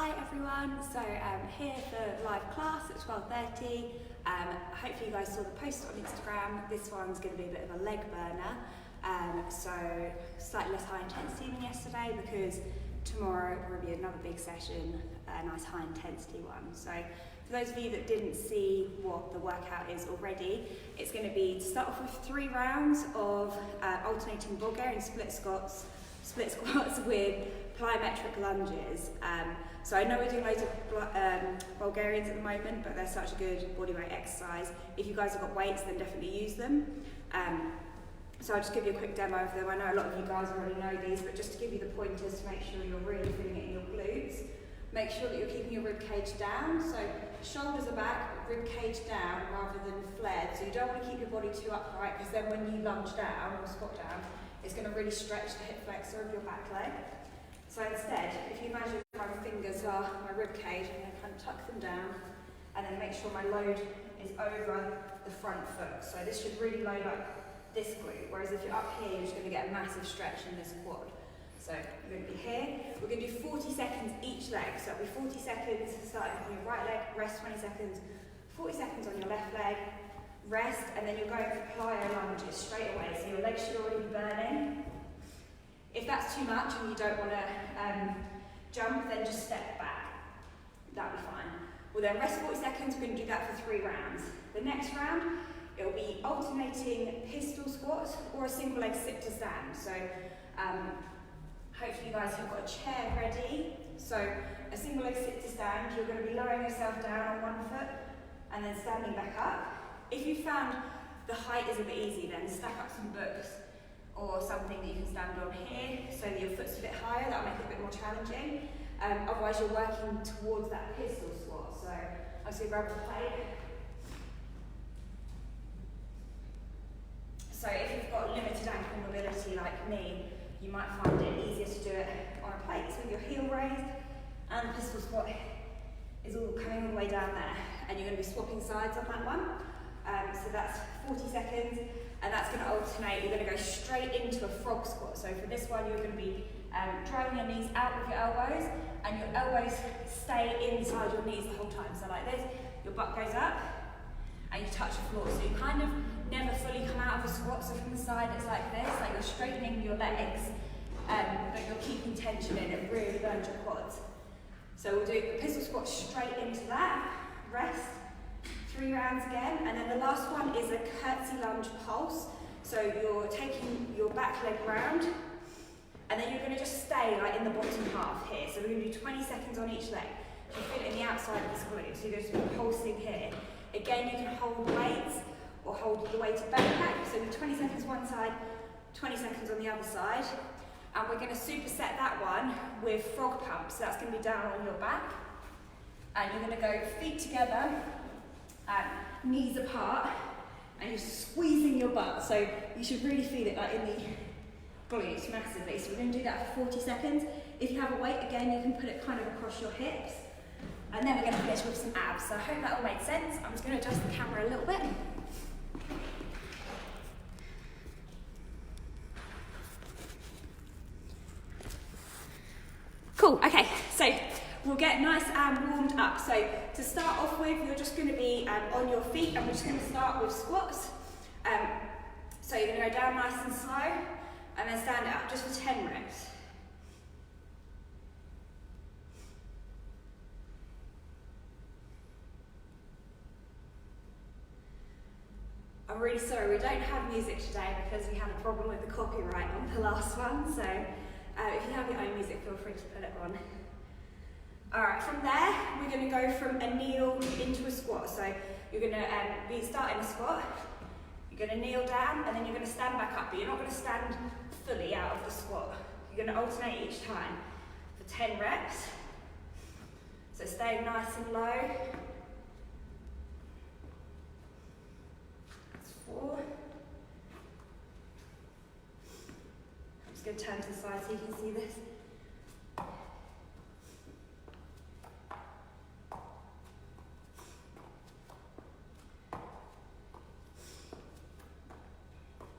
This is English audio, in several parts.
Hi everyone, so here for live class at 12:30. Hopefully you guys saw the post on Instagram. This one's going to be a bit of a leg burner, so slightly less high intensity than yesterday because tomorrow will be another big session, a nice high intensity one. So for those of you that didn't see what the workout is already, it's going to be to start off with 3 rounds of alternating Bulgarian split squats with plyometric lunges. So I know we're doing loads of Bulgarians at the moment, but they're such a good bodyweight exercise. If you guys have got weights, then definitely use them. So I'll just give you a quick demo of them. I know a lot of you guys already know these, but just to give you the pointers to make sure you're really feeling it in your glutes. Make sure that you're keeping your rib cage down. So shoulders are back, rib cage down rather than flared. So you don't want to keep your body too upright because then when you lunge down or squat down, it's going to really stretch the hip flexor of your back leg. So instead, if you imagine my fingers are my rib cage, I'm going to kind of tuck them down and then make sure my load is over the front foot. So this should really load up this glute, whereas if you're up here, you're just going to get a massive stretch in this quad. So you're going to be here. We're going to do 40 seconds each leg. So it'll be 40 seconds starting on your right leg, rest 20 seconds, 40 seconds on your left leg, rest, and then you're going for plyo lunges straight away. So your legs should already be burning. If that's too much and you don't want to jump, then just step back. That'll be fine. We'll then rest 40 seconds. We're going to do that for 3 rounds. The next round, it'll be alternating pistol squats or a single leg sit to stand. So hopefully you guys have got a chair ready. So a single leg sit to stand, you're going to be lowering yourself down on one foot and then standing back up. If you found the height is a bit easy, then stack up some books or something that you can stand on here so that your foot's a bit higher. That'll make it a bit more challenging. Otherwise you're working towards that pistol squat. So I'm just going to grab a plate. So if you've got limited ankle mobility like me, you might find it easier to do it on a plate. So with your heel raised and the pistol squat is all coming all the way down there. And you're going to be swapping sides on that one. So that's 40 seconds, and that's going to alternate. You're going to go straight into a frog squat. So for this one, you're going to be driving your knees out with your elbows, and your elbows stay inside your knees the whole time. So like this, your butt goes up, and you touch the floor. So you kind of never fully come out of a squat. So from the side, it's like this, like you're straightening your legs, but you're keeping tension in. It really burns your quads. So we'll do the pistol squat straight into that, rest, 3 rounds again, and then the last one is a curtsy lunge pulse. So you're taking your back leg round, and then you're going to just stay like in the bottom half here. So we're going to do 20 seconds on each leg. You feel it in the outside of this glute, so you're going to be pulsing here. Again, you can hold weights or hold the weighted backpack. So 20 seconds one side, 20 seconds on the other side. And we're going to superset that one with frog pump. So that's going to be down on your back. And you're going to go feet together, knees apart, and you're squeezing your butt. So you should really feel it like in the glutes massively. So we're going to do that for 40 seconds. If you have a weight, again, you can put it kind of across your hips. And then we're going to finish with some abs. So I hope that all made sense. I'm just going to adjust the camera a little bit. Cool, okay, so we'll get nice and warmed up. So to start off with, you're just going to be on your feet, and we're just going to start with squats. So you're going to go down nice and slow, and then stand up just for 10 reps. I'm really sorry, we don't have music today because we had a problem with the copyright on the last one, so if you have your own music, feel free to put it on. Alright, from there, we're going to go from a kneel into a squat. So you're going to be starting a squat, you're going to kneel down, and then you're going to stand back up, but you're not going to stand fully out of the squat. You're going to alternate each time for 10 reps. So staying nice and low. That's 4. I'm just going to turn to the side so you can see this.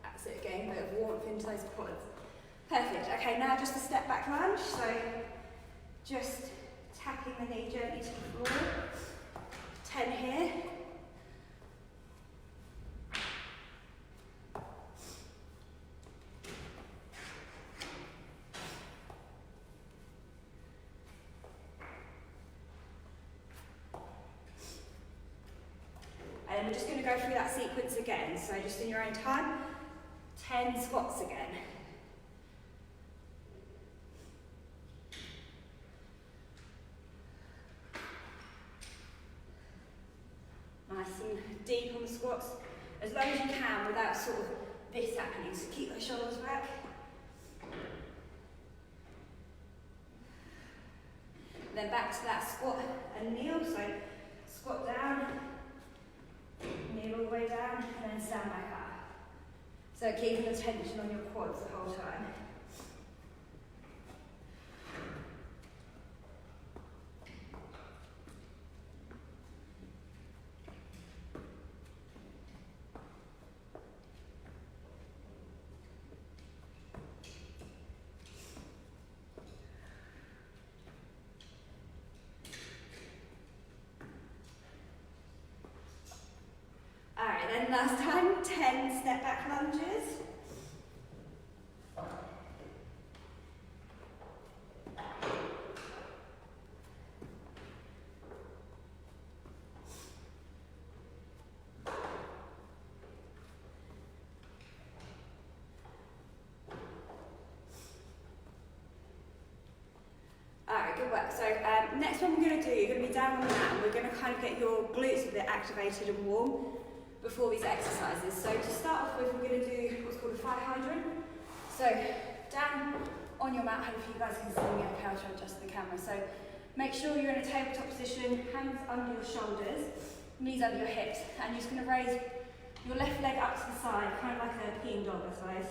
That's it, getting a bit of warmth into those quads. Perfect. Okay, now just a step back lunge. So just tapping the knee gently to the floor. 10 here. And we're just going to go through that sequence again, so just in your own time, 10 squats again. Nice and deep on the squats, as low as you can without sort of this happening, so keep those shoulders back. Then back to that squat and kneel, so squat down, kneel all the way down, and then stand back up. So keeping the tension on your quads the whole time. Alright, then last time, 10 step back lunges. Alright, good work. So next one we're going to do, you're going to be down on the mat and we're going to kind of get your glutes a bit activated and warm before these exercises. So to start off with, we're going to do what's called a fire hydrant. So down on your mat, hopefully you guys can see me okay, I'll try to adjust the camera. So make sure you're in a tabletop position, hands under your shoulders, knees under your hips, and you're just going to raise your left leg up to the side, kind of like a peeing dog, I suppose.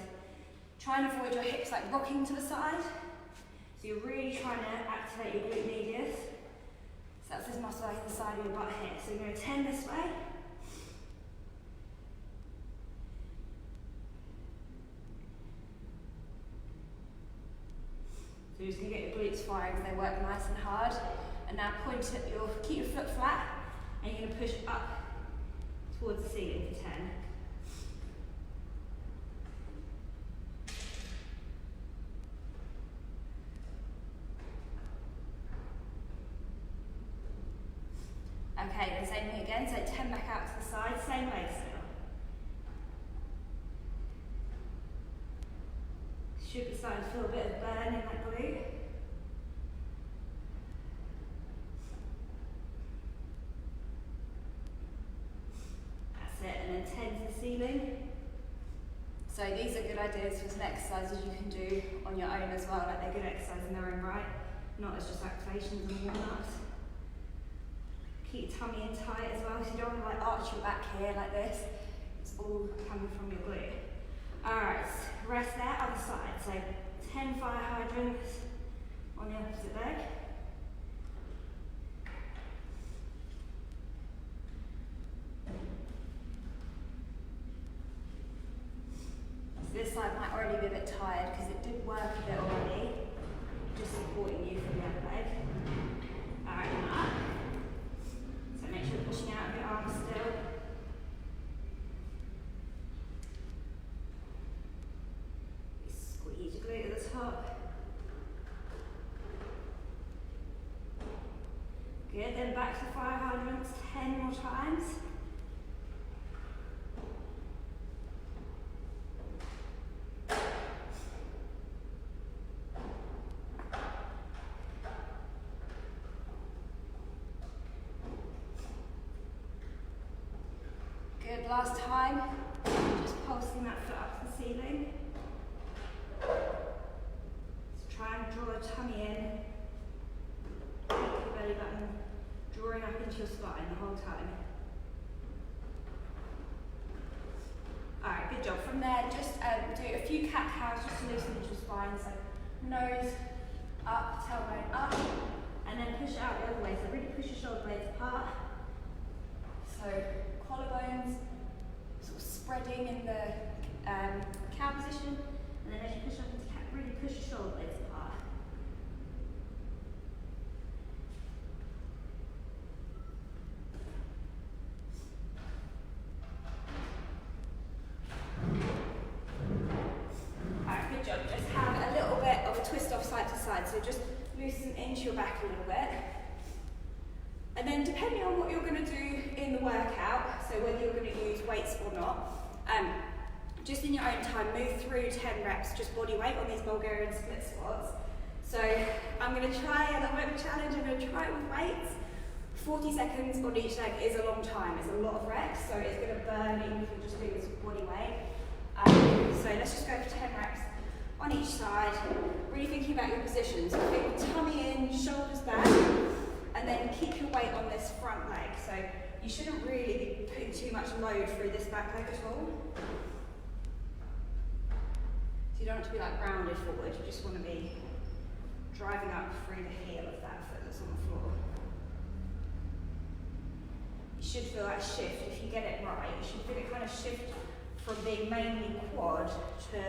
Try and avoid your hips like rocking to the side. So you're really trying to activate your glute medius. So that's this muscle like the side of your butt here. So you're going to 10 this way. So you're just going to get your glutes firing so they work nice and hard. And now keep your foot flat, and you're going to push up towards the ceiling for 10. Okay, then same thing again, so 10 back out to the side, same leg still. Should be starting to feel a bit of burn in that glute. That's it, and then 10 to the ceiling. So these are good ideas for some exercises you can do on your own as well, like they're good exercises in their own right, not as just activations and warm-ups. Keep your tummy in tight as well, so you don't want to like arch your back here like this. It's all coming from your glute. Alright, rest there, other side. So 10 fire hydrants on the opposite leg. So this side might already be a bit tired because it did work a bit already. Just supporting you from the other leg. Alright, now up. So make sure you're pushing out of your arms still. Squeeze your glute at the top. Good, then back to fire hydrants 10 more times. Good, last time, just pulsing that foot up to the ceiling. So try and draw the tummy in, keep your belly button drawing up into your spine the whole time. Alright, good job. From there, just do a few cat-cows just to loosen into your spine. So nose up, tailbone up, and then push it out the other way. So really push your shoulder blades apart. So collarbones sort of spreading in the cow position, and then as you push up into cat, really push your shoulder blades apart. into your back a little bit. And then depending on what you're going to do in the workout, so whether you're going to use weights or not, just in your own time, move through 10 reps, just body weight on these Bulgarian split squats. So I'm going to try a little bit of a challenge. I'm going to try it with weights. 40 seconds on each leg is a long time. It's a lot of reps, so it's going to burn even if you're just doing this with body weight. So let's just go for 10 reps on each side. Really thinking about your positions. So think tummy in, shoulders back, and then keep your weight on this front leg. So you shouldn't really be putting too much load through this back leg at all. So you don't want to be like rounded forward, you just want to be driving up through the heel of that foot that's on the floor. You should feel that shift. If you get it right, you should feel it kind of shift from being mainly quad to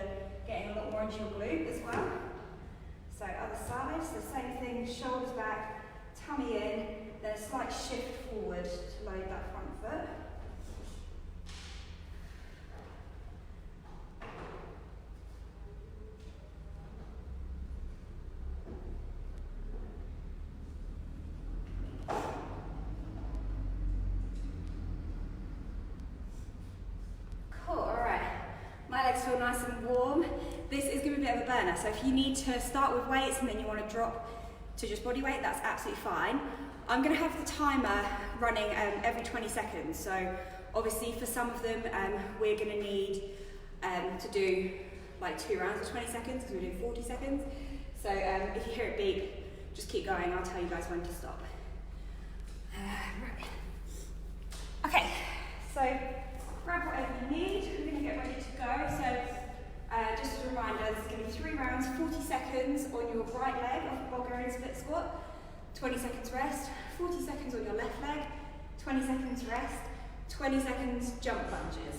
getting a lot more into your glute as well. So other side, so same thing, shoulders back, tummy in, then a slight shift forward to load that front foot. Feel nice and warm. This is going to be a bit of a burner, so if you need to start with weights and then you want to drop to just body weight, that's absolutely fine. I'm going to have the timer running every 20 seconds, so obviously for some of them we're going to need to do like 2 rounds of 20 seconds because we're doing 40 seconds. So if you hear it beep, just keep going, I'll tell you guys when to stop. Right. Okay, so grab whatever you need, we're going to get ready to go. So just as a reminder, this is going to be 3 rounds, 40 seconds on your right leg of the Bulgarian split squat, 20 seconds rest, 40 seconds on your left leg, 20 seconds rest, 20 seconds jump lunges.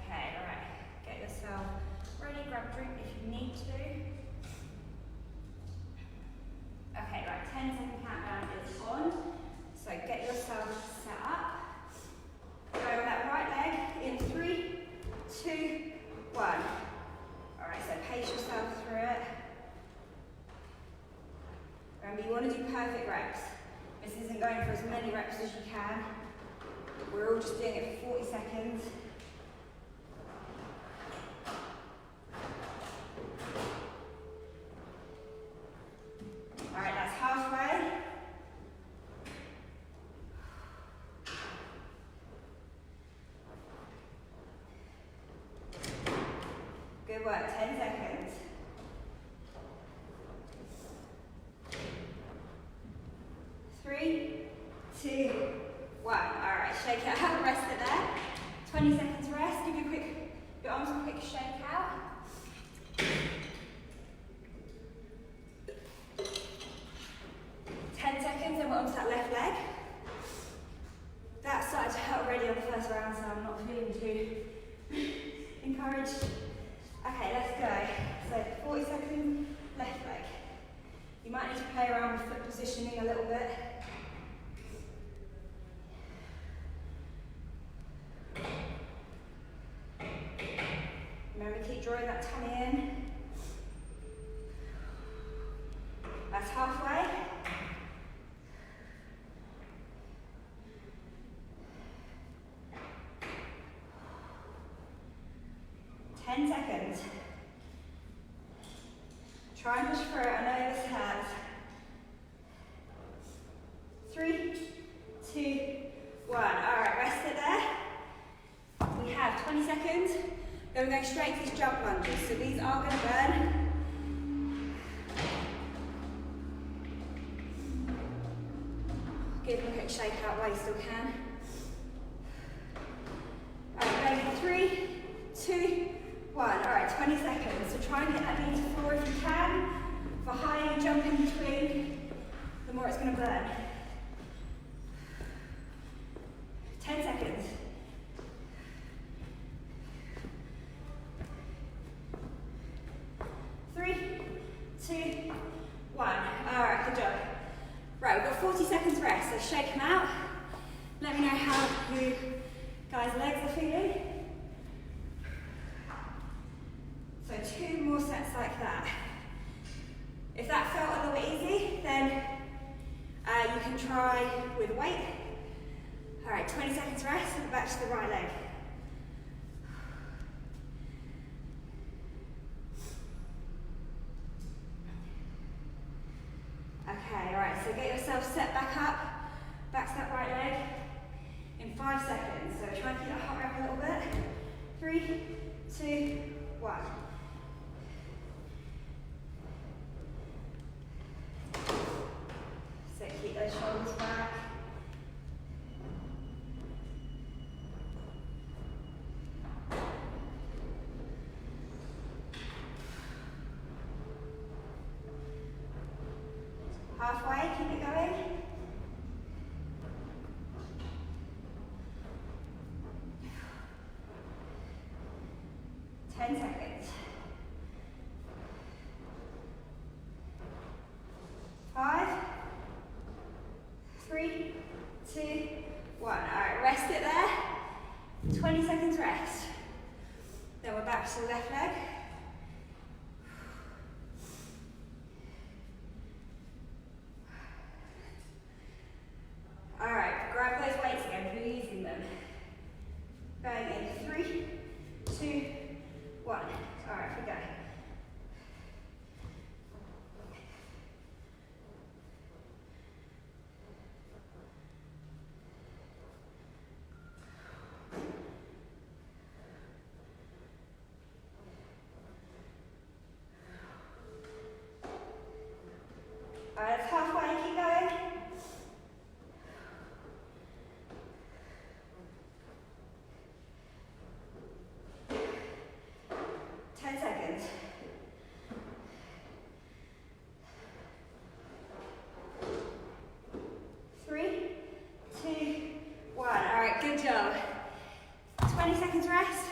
Okay, alright, get yourself ready, grab a drink if you need to. Okay, right, 10-second countdown is on, so get yourself set up. Go with that right leg in 3, 2, 1. Alright, so pace yourself through it. Remember, you want to do perfect reps. This isn't going for as many reps as you can. We're all just doing it for 40 seconds. Alright, that's halfway. Good work, 10 seconds. 3, 2, 1. Alright, shake it out, rest it there. 20 seconds rest, give your arms a quick shake out. 10 seconds, then we're onto that left leg. That started to hurt already on the first round, so I'm not feeling too encouraged. Okay, let's go. So 40 seconds, left leg. You might need to play around with foot positioning a little bit. Remember, keep drawing that tummy in. That's halfway. Try and push through it, I know this hurts. 3, 2, 1. Alright, rest it there. We have 20 seconds. Then we're going straight to these jump lunges. So these are going to burn. Give them a quick shake out while you still can. Alright, ready? 3, 2, 1. Alright, 20 seconds. So try and get that knee to the floor if you can. The higher you jump in between, the more it's going to burn. 10 seconds. 3, 2, 1. Alright, good job. Right, we've got 40 seconds rest, so shake them out. Let me know how you guys' legs are feeling. So 2 more sets like that. If that felt a little bit easy, then you can try with weight. All right, 20 seconds rest and back to the right leg. Okay, all right, so get yourself set back up, back to that right leg in 5 seconds. So try and keep that heart rate up a little bit. 3, 2, 1. So keep those shoulders back. Halfway, keep it going. Ten seconds. 5, 3, 2, 1. All right, rest it there. 20 seconds rest. Then we're back to the left leg. All right, grab those weights again if you're using them. Going in 3, 2, 1. All right, we go. All right, it's halfway, keep going. Good job. 20 seconds rest.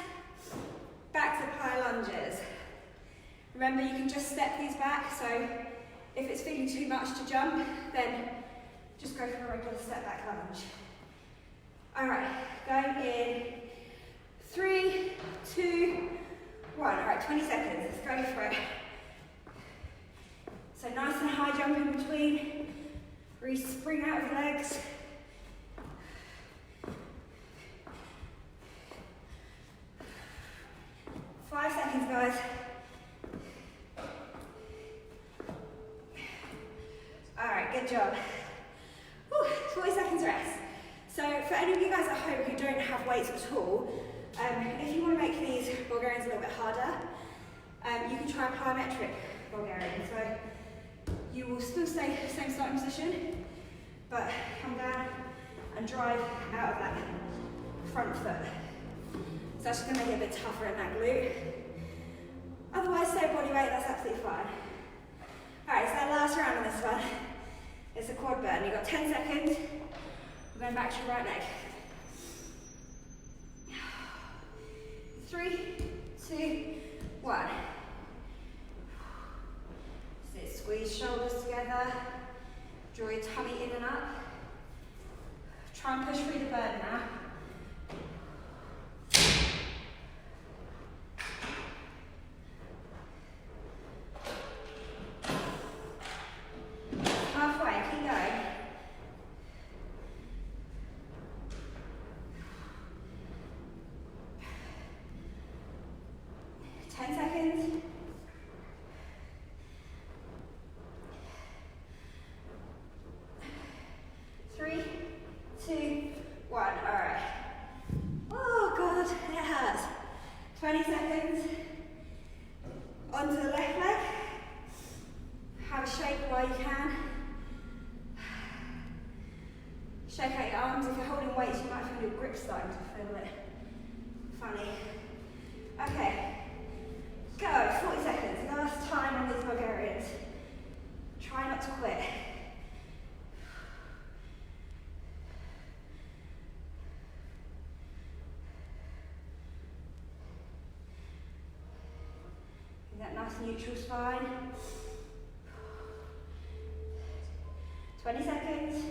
Back to plie lunges. Remember, you can just step these back, so if it's feeling too much to jump, then just go for a regular step back lunge. All right, going in 3, 2, 1. All right, 20 seconds, let's go for it. So nice and high jump in between, really spring out of the legs. Five seconds, guys. All right, good job. Whew, 40 seconds rest. So for any of you guys at home who don't have weights at all, if you want to make these Bulgarians a little bit harder, you can try a plyometric Bulgarian. So you will still stay in the same starting position, but come down and drive out of that front foot. So that's just going to make it a bit tougher in that glute. Otherwise, stay body weight, that's absolutely fine. Alright, so that last round on this one is a quad burn. You've got 10 seconds. We're going back to your right leg. 3, 2, 1. Sit, squeeze shoulders together. Draw your tummy in and up. Try and push through the burn now. Shake out your arms. If you're holding weights, you might feel your grip starting to feel a bit funny. Okay, go, 40 seconds, last time on these Bulgarians. Try not to quit. Get that nice neutral spine. 20 seconds.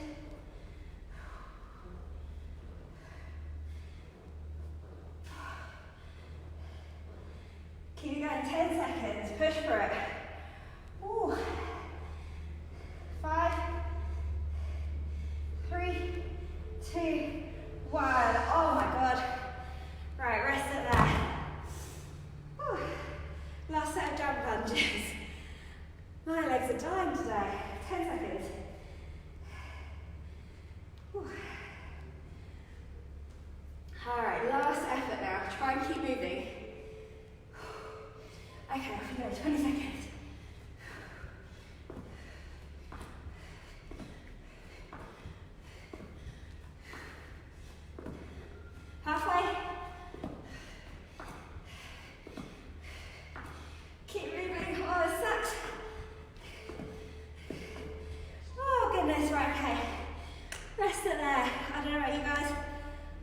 Keep it going, 10 seconds, push for it. Ooh.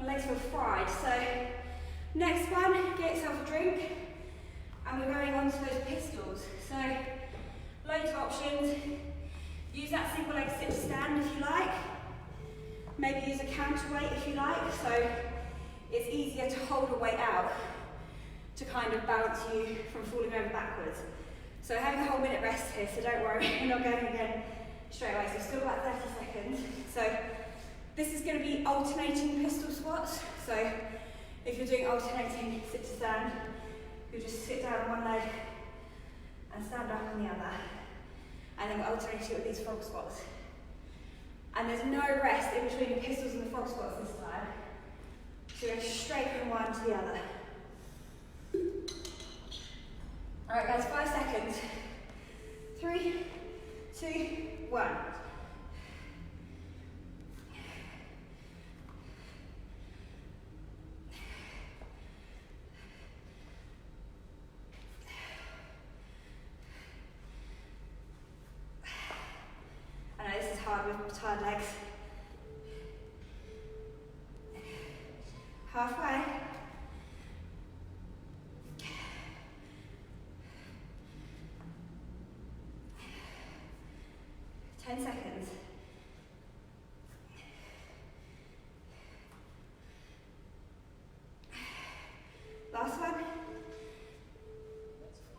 My legs feel fried. So next one, get yourself a drink, and we're going on to those pistols. So loads of options. Use that single leg sit to stand if you like. Maybe use a counterweight if you like. So it's easier to hold a weight out to kind of balance you from falling over backwards. So having a whole minute rest here, so don't worry, we're not going again straight away. So still about 30 seconds. So this is going to be alternating pistol squats. So if you're doing alternating sit to stand, you just sit down on one leg and stand up on the other. And then we'll alternate it with these frog squats. And there's no rest in between the pistols and the frog squats this time. So go straight from one to the other. Alright guys, 5 seconds. 3, 2, 1. I know this is hard with tired legs. Halfway. 10 seconds. Last one.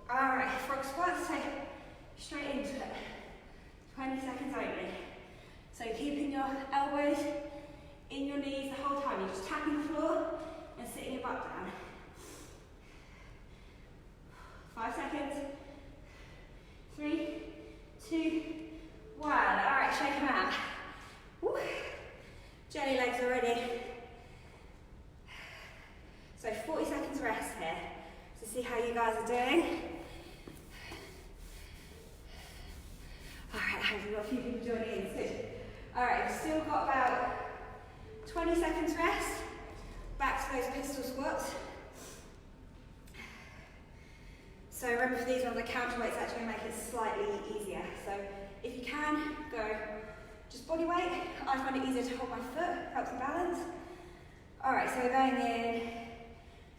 Alright, frog squats, so straight into it. 20 seconds only. So keeping your elbows in your knees the whole time. You're just tapping the floor and sitting your butt down. 5 seconds. 3, 2, 1. Alright, shake them out. Woo. Jelly legs already. So 40 seconds rest here. So see how you guys are doing. Alright, I've got a few people joining in. Good. Alright, we've still got about 20 seconds rest. Back to those pistol squats. So remember, for these ones, the counterweight's actually going to make it slightly easier. So if you can, go just body weight. I find it easier to hold my foot, helps me balance. Alright, so we're going in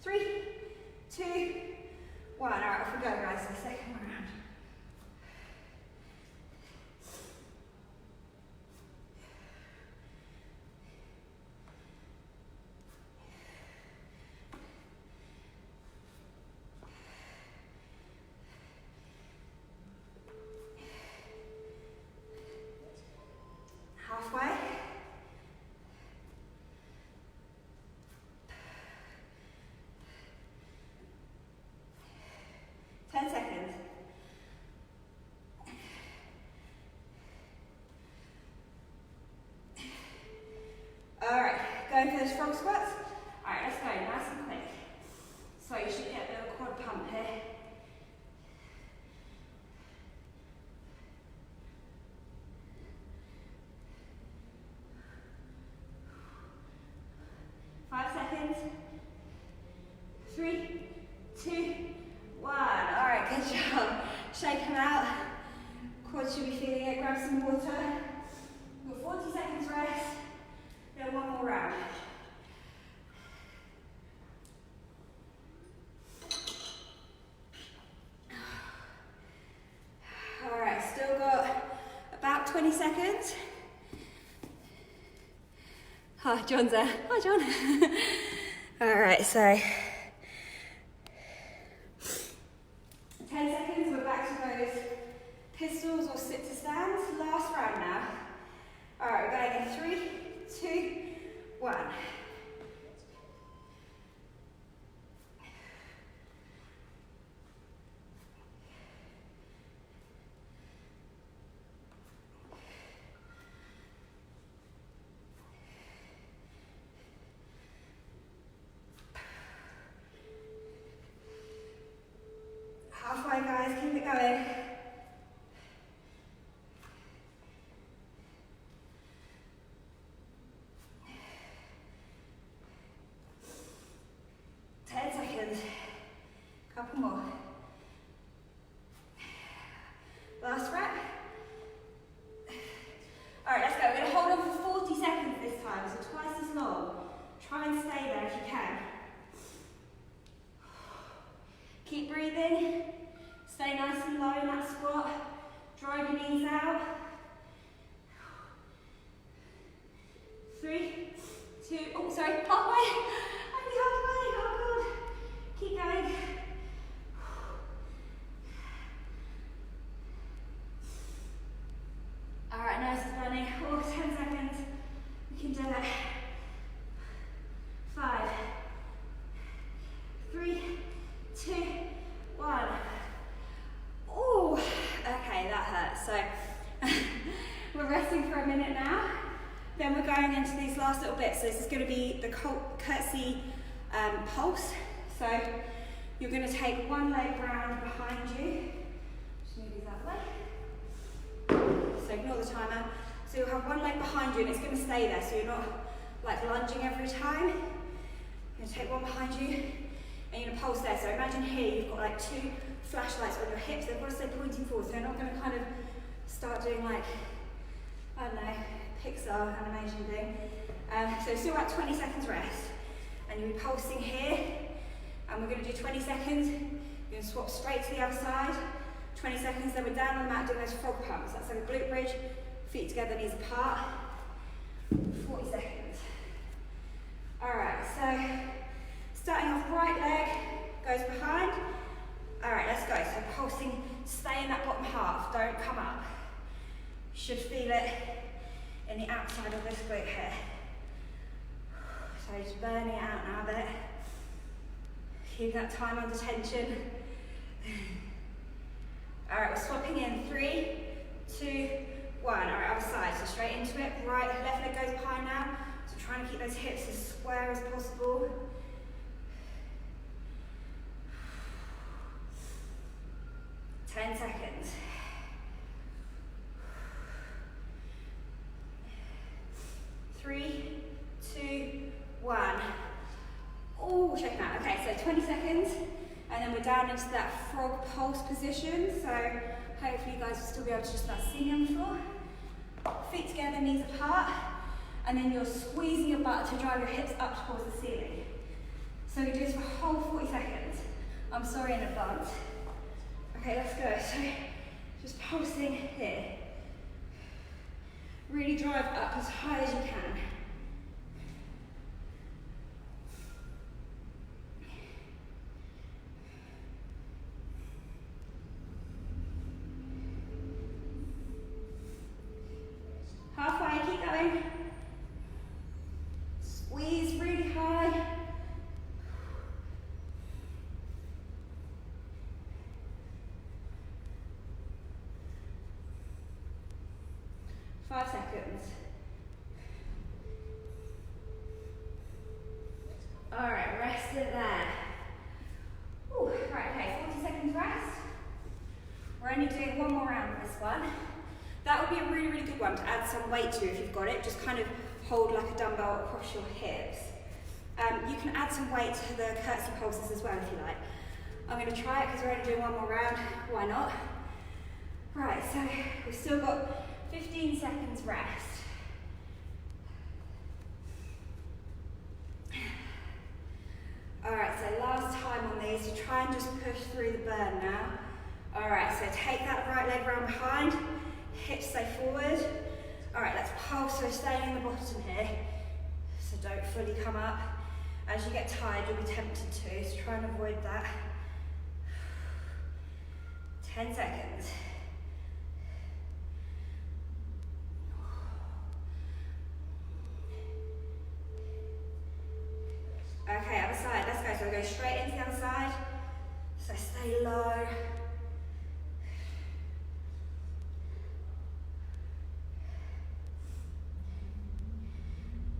3, 2, 1. Alright, off we go guys, so second round. Halfway. 10 seconds. Alright, going for those frog squats. Alright, let's go, nice and quick. So you should get a little quad pump here. Shake them out. Quads should be feeling it. Grab some water. We've got 40 seconds rest. Then one more round. All right, still got about 20 seconds. Oh, John's there. Hi, John. All right, so 10 seconds, we're back to those pistols or sit to stands. Last round now. All right, we're going in 3, 2, 1. Halfway, guys, keep it going. Couple more. Last rep. All right, let's go. We're going to hold on for 40 seconds this time, so twice as long. Try and sorry, halfway. Only halfway, oh God. Keep going. All right, nose is burning. 10 seconds. We can do it. 5, 3, 2, 1. Oh, okay, that hurts. So we're resting for a minute now. Then we're going into these last little bits. So this is going to be the curtsy pulse. So you're going to take one leg round behind you. Just move these out of the way. So ignore the timer. So you'll have one leg behind you and it's going to stay there. So you're not like lunging every time. You're going to take one behind you and you're going to pulse there. So imagine here you've got like 2 flashlights on your hips. They've got to stay pointing forward. So you're not going to kind of start doing like, I don't know, Pixar animation thing. So still about 20 seconds rest. And you'll be pulsing here. And we're going to do 20 seconds. You're going to swap straight to the other side. 20 seconds, then we're down on the mat doing those frog pumps. That's like a glute bridge. Feet together, knees apart. 40 seconds. Alright, so starting off, right leg goes behind. Alright, let's go. So pulsing, stay in that bottom half, don't come up. You should feel it in the outside of this glute here. So just burning it out now a bit. Keep that time under tension. Alright, we're swapping in 3, 2, 1. Alright, other side, so straight into it. Right, left leg goes behind now. So trying to keep those hips as square as possible. 10 seconds. 3, 2, 1. Oh, check it out. Okay, so 20 seconds. And then we're down into that frog pulse position. So hopefully you guys will still be able to just about see me on the floor. Feet together, knees apart. And then you're squeezing your butt to drive your hips up towards the ceiling. So we do this for a whole 40 seconds. I'm sorry in advance. Okay, let's go. So just pulsing here. Really drive up as high as you can. Halfway, keep going. Squeeze really high. Seconds. Alright, rest it there. Ooh, right, okay, 40 seconds rest. We're only doing one more round of this one. That would be a really, really good one to add some weight to if you've got it. Just kind of hold like a dumbbell across your hips. You can add some weight to the curtsy pulses as well if you like. I'm going to try it because we're only doing one more round. Why not? Right, so we've still got 15 seconds rest. Alright, so last time on these, to try and just push through the burn now. Alright, so take that right leg round behind, hips stay forward. Alright, let's pulse, so staying in the bottom here. So don't fully come up. As you get tired, you'll be tempted to, so try and avoid that. 10 seconds. Okay, other side, let's go. So we'll go straight into the other side. So stay low.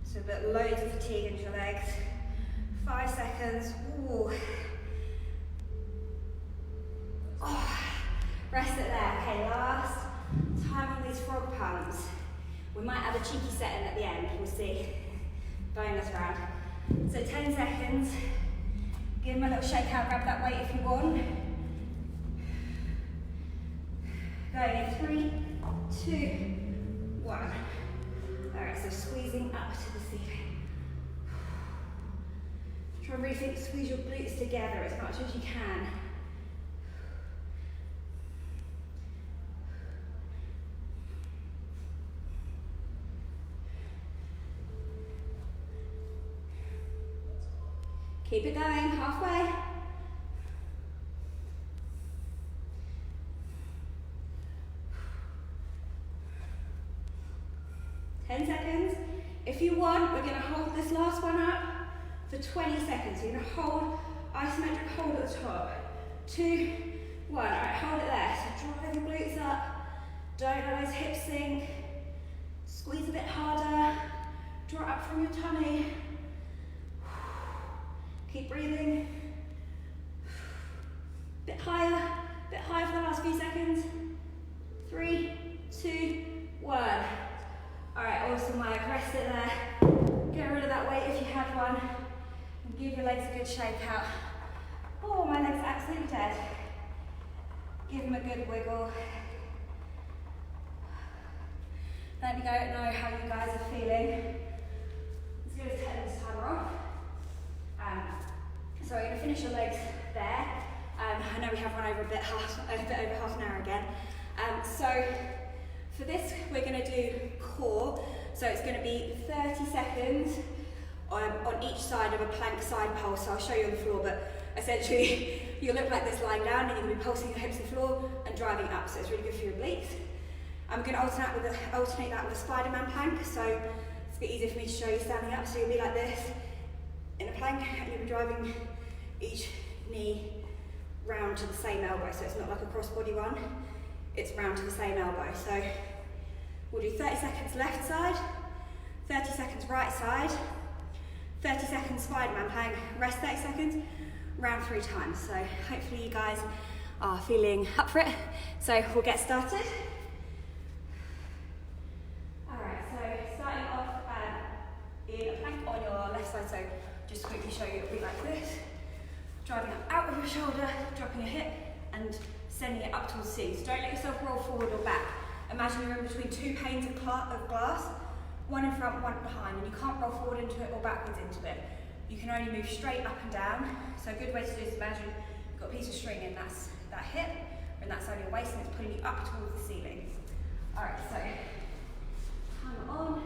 So a bit loads of fatigue into your legs. 5 seconds. Ooh. Oh, rest it there. Okay, last time on these frog pumps. We might have a cheeky set in at the end, we'll see. Bonus round. So 10 seconds. Give them a little shake out, grab that weight if you want. Going in 3, 2, 1. Alright, so squeezing up to the ceiling. Try and really squeeze your glutes together as much as you can. Keep it going, halfway. Seconds. If you want, we're going to hold this last one up for 20 seconds. So you're going to hold, isometric hold at the top. 2, 1. All right, hold it there. So drive your glutes up. Don't let those hips sink. Squeeze a bit harder. Draw it up from your tummy. Keep breathing. Bit higher for the last few seconds. 3, 2, 1. All right, awesome work. Rest it there. Get rid of that weight if you had one. And give your legs a good shake out. Oh, my leg's absolutely dead. Give them a good wiggle. Let me know how you guys are feeling. Let's go to take this timer off. So we're going to finish your legs there. I know we have run over a bit over half an hour again. So for this, we're going to do core. So it's going to be 30 seconds on each side of a plank side pulse. So I'll show you on the floor, but essentially you look like this lying down and you're going to be pulsing your hips to the floor and driving up. So it's really good for your obliques. I'm going to alternate that with a Spider-Man plank. So it's a bit easier for me to show you standing up. So you'll be like this in a plank and you'll be driving each knee round to the same elbow. So it's not like a cross-body one. It's round to the same elbow. So we'll do 30 seconds left side, 30 seconds right side, 30 seconds Spider-Man plank, rest 30 seconds, round 3 times. So hopefully you guys are feeling up for it. So we'll get started. All right, so starting off in a plank on your left side. So just to quickly show you, it'll be like this. Driving up out of your shoulder, dropping your hip, and sending it up towards the ceiling. So don't let yourself roll forward or back. Imagine you're in between 2 panes of glass, one in front, one behind, and you can't roll forward into it or backwards into it. You can only move straight up and down. So a good way to do this, imagine you've got a piece of string and that's that hip, and that's on your waist, and it's pulling you up towards the ceiling. All right, so timer on.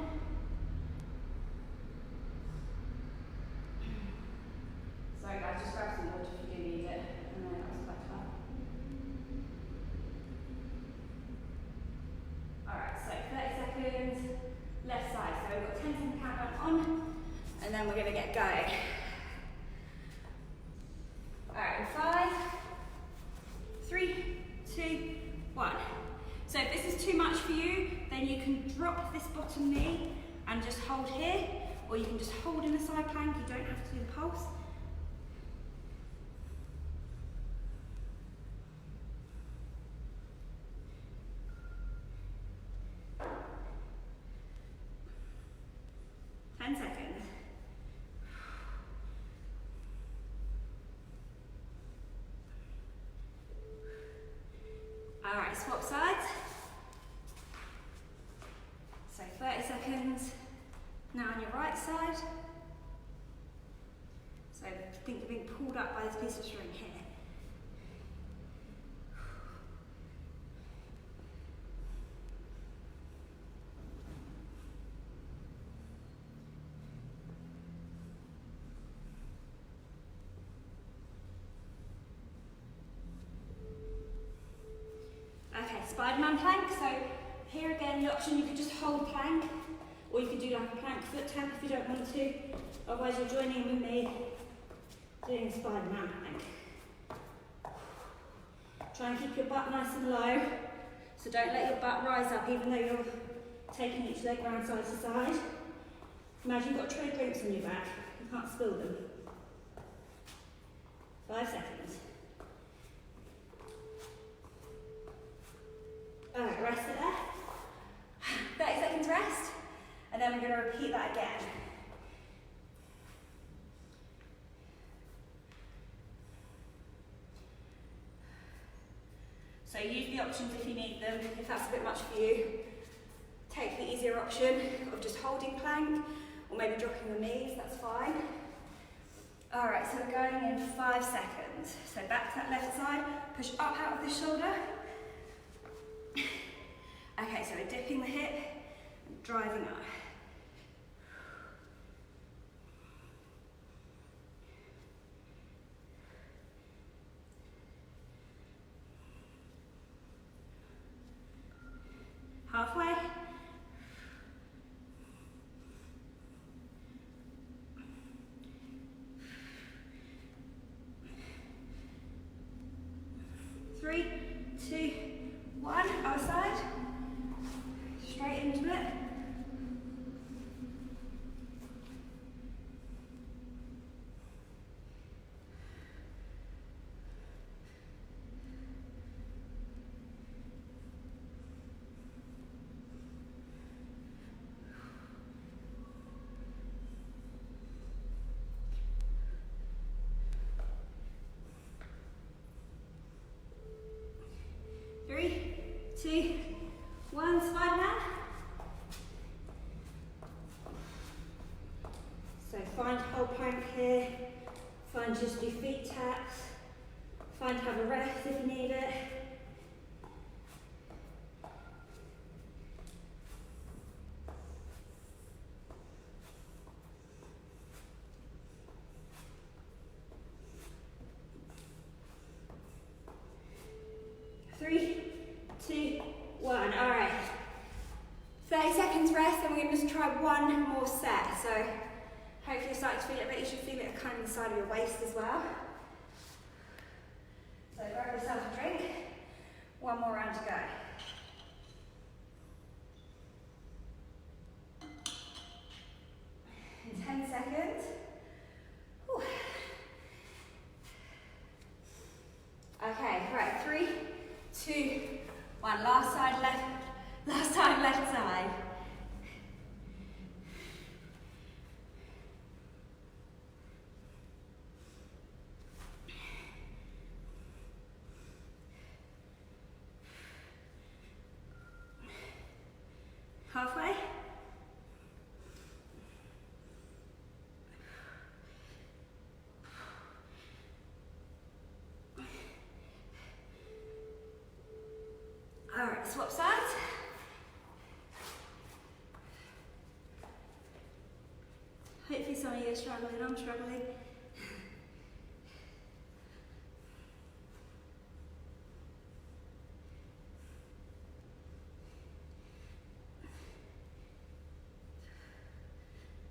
Sorry guys, just grab some water if you do need it, and then I'll back up. Alright, so 30 seconds, left side. So we've got 10 second countdown on, and then we're going to get going. Alright, in 5, 3, 2, 1. So if this is too much for you, then you can drop this bottom knee and just hold here, or you can just hold in the side plank. You don't have to do the pulse. Seconds. All right, swap sides. So 30 seconds. Now on your right side. So think you're being pulled up by this piece of string here. Spider-Man plank, so here again the option, you could just hold plank, or you could do like a plank foot tap if you don't want to, otherwise you're joining in with me doing Spider-Man plank. Try and keep your butt nice and low, so don't let your butt rise up even though you're taking each leg round side to side. Imagine you've got tray drinks on your back, you can't spill them. 5 seconds. Alright, rest it there. 30 seconds rest, and then we're going to repeat that again. So use the options if you need them. If that's a bit much for you, take the easier option of just holding plank, or maybe dropping your knees, that's fine. Alright, so we're going in 5 seconds. So back to that left side, push up out of the shoulder. Okay, so we're dipping the hip and driving up. fine to hold plank here, fine to just do feet taps, fine to have a rest if you need it. Three, two, one. All right. 30 seconds rest, and we're going to just try one more set. So hopefully you're starting to feel it, but you should feel it kind of in the side of your waist as well. So grab yourself a drink. One more round to go. In 10 seconds. Whew. Okay, right, 3, 2, 1. Last side left, last time left side. Halfway. All right, swap sides. Hopefully some of you are struggling, I'm struggling.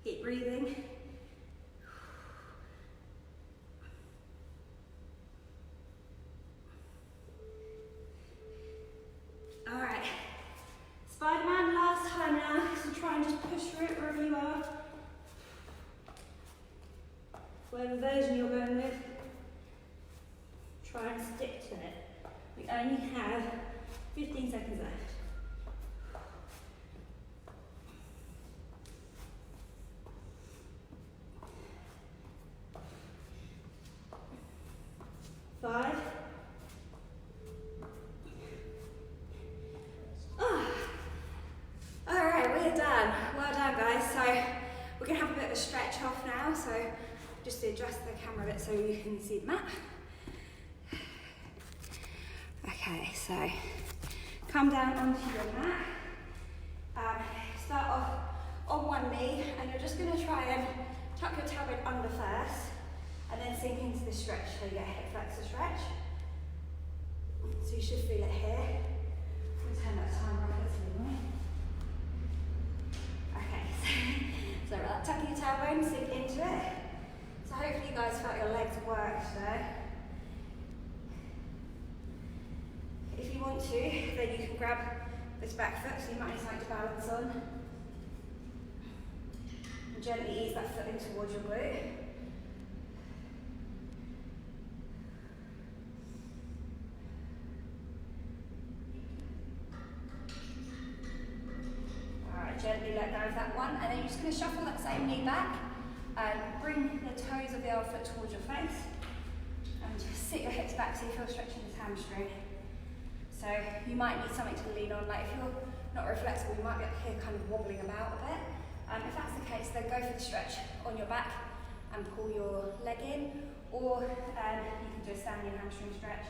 Keep breathing. All right, Spider-Man, last time now, so try and just push through it wherever you are. Whatever version you're going with, try and stick to it. We only have 15 seconds left. 5. Oh. All right, we're done. Well done, guys. So we're going to have a bit of a stretch off now. So just to adjust the camera a bit so you can see the mat. Okay, so come down onto your mat. Start off on one knee, and you're just going to try and tuck your tailbone under first, and then sink into the stretch so you get a hip flexor stretch. So you should feel it here. We'll turn that timer on, that's anyway. Okay, so right, tucking your tailbone, sink into it. So hopefully you guys felt your legs work today. If you want to, then you can grab this back foot, so you might need something to balance on. And gently ease that foot in towards your glute. Alright, gently let go of that one, and then you're just going to shuffle that same knee back and bring the toes of the other foot towards your face. And just sit your hips back so you feel stretching this hamstring. So you might need something to lean on, like if you're not very flexible, you might be up here kind of wobbling about a bit. If that's the case, then go for the stretch on your back and pull your leg in, or you can just standing hamstring stretch.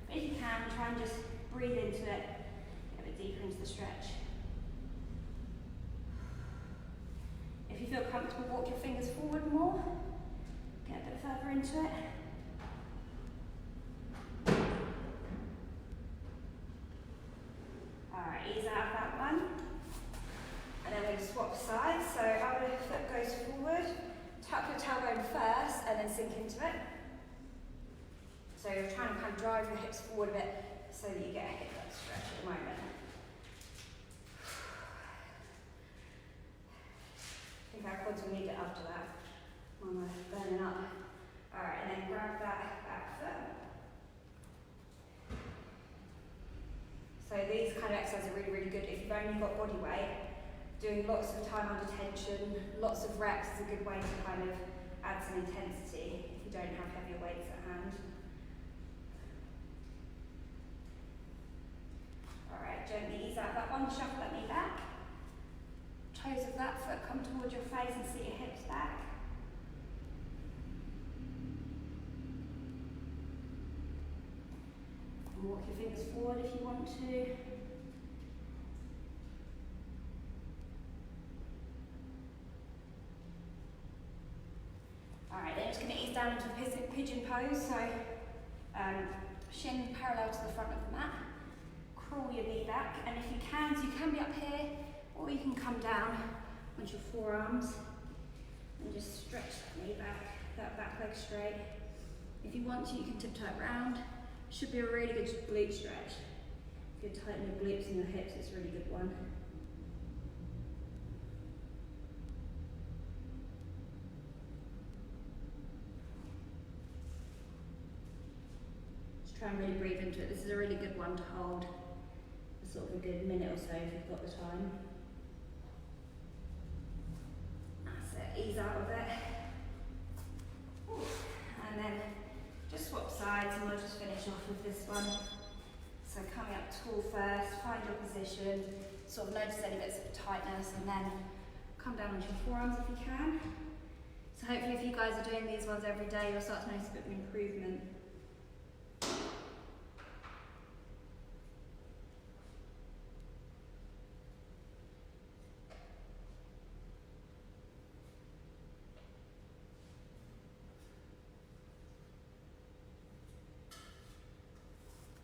But if you can, try and just breathe into it, get a bit deeper into the stretch. If you feel comfortable, walk your fingers forward more, get a bit further into it. Alright, ease out of that one. And then we're going to swap sides. So other foot goes forward, tuck your tailbone first, and then sink into it. So you're trying to kind of drive your hips forward a bit so that you get a hip stretch at the moment. I think our quads will need it after that when we're burning up. Alright, and then grab that back foot. So these kind of exercises are really, really good if you've only got body weight. Doing lots of time under tension, lots of reps is a good way to kind of add some intensity if you don't have heavier weights at hand. Alright, gently ease out that one, shuffle that knee back. Toes of that foot come towards your face and sit your hips back. can walk your fingers forward if you want to. Alright, then just going to ease down into a pigeon pose, so shin parallel to the front of the mat. Crawl your knee back, and if you can, so you can be up here, or you can come down onto your forearms and just stretch that knee back, that back leg straight. If you want to, you can tiptoe around. Should be a really good glute stretch. If you tighten your glutes and your hips, it's a really good one. Just try and really breathe into it. This is a really good one to hold for sort of a good minute or so if you've got the time. That's it, ease out of it. Ooh. And then just swap sides and we'll just finish off with this one. So coming up tall first, find your position, sort of notice any bits of tightness, and then come down onto your forearms if you can. So hopefully if you guys are doing these ones every day, you'll start to notice a bit of an improvement.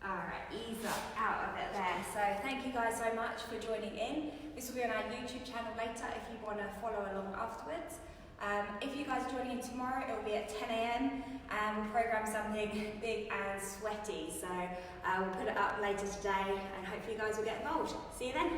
Alright, ease up out of it there. So thank you guys so much for joining in. This will be on our YouTube channel later if you want to follow along afterwards. If you guys are joining in tomorrow, it will be at 10 AM and we'll program something big and sweaty. So we'll put it up later today and hopefully you guys will get involved. See you then.